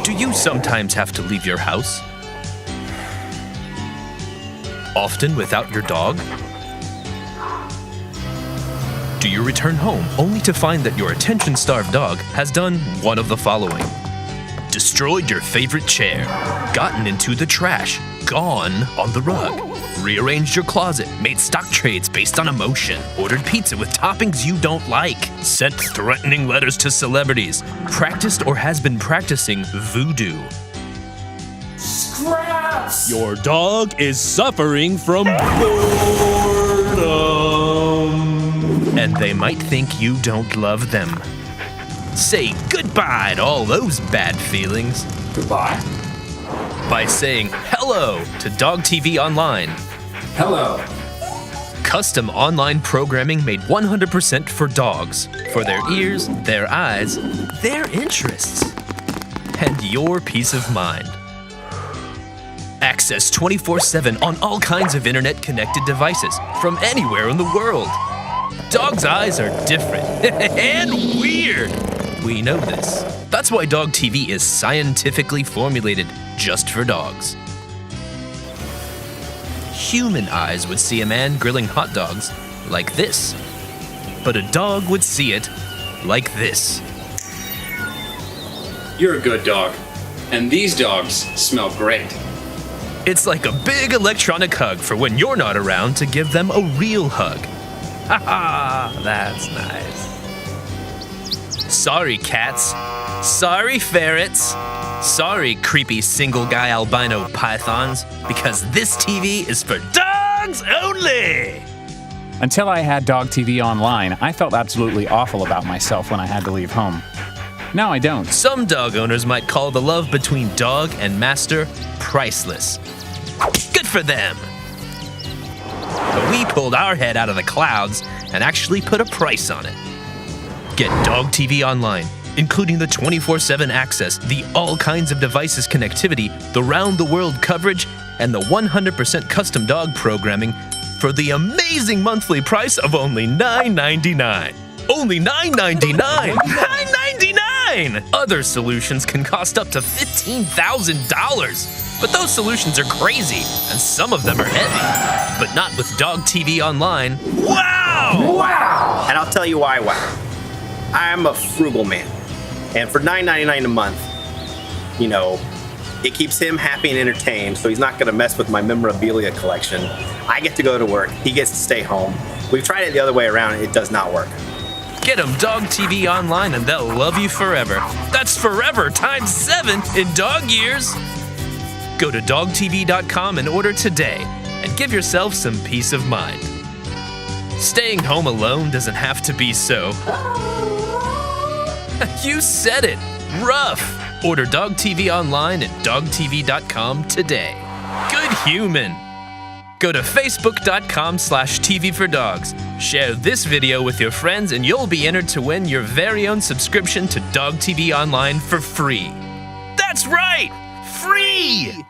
Do you sometimes have to leave your house? Often without your dog? Do you return home only to find that your attention-starved dog has done one of the following? Destroyed your favorite chair, gotten into the trash, gone on the rug, rearranged your closet, made stock trades based on emotion, ordered pizza with toppings you don't like, sent threatening letters to celebrities, practiced or has been practicing voodoo. Scraps! Your dog is suffering from boredom. And they might think you don't love them. Say goodbye to all those bad feelings Goodbye. by saying hello to Dog TV Online. Hello. Custom online programming made 100% for dogs, for their ears, their eyes, their interests, and your peace of mind. Access 24/7 on all kinds of internet-connected devices from anywhere in the world. Dogs' eyes are different and weird. We know this. That's why Dog TV is scientifically formulated just for dogs. Human eyes would see a man grilling hot dogs like this, but a dog would see it like this. You're a good dog, and these dogs smell great. It's like a big electronic hug for when you're not around to give them a real hug. Haha, that's nice. Sorry, cats. Sorry, ferrets. Sorry, creepy single guy albino pythons, because this TV is for dogs only! Until I had Dog TV Online, I felt absolutely awful about myself when I had to leave home. Now I don't. Some dog owners might call the love between dog and master priceless. Good for them! But we pulled our head out of the clouds and actually put a price on it. Get Dog TV Online, including the 24/7 access, the all kinds of devices connectivity, the round-the-world coverage, and the 100% custom dog programming for the amazing monthly price of only $9.99. Only $9.99! $9.99! Other solutions can cost up to $15,000. But those solutions are crazy, and some of them are heavy. But not with Dog TV Online. Wow! Wow! And I'll tell you why. I'm a frugal man. And for $9.99 a month, you know, it keeps him happy and entertained, so he's not going to mess with my memorabilia collection. I get to go to work. He gets to stay home. We've tried it the other way around. It does not work. Get them Dog TV Online and they'll love you forever. That's forever times 7 in dog years. Go to dogtv.com and order today and give yourself some peace of mind. Staying home alone doesn't have to be so. You said it. Rough. Order Dog TV Online at dogtv.com today. Good human. Go to facebook.com/TV for dogs. Share this video with your friends and you'll be entered to win your very own subscription to Dog TV Online for free. That's right! Free!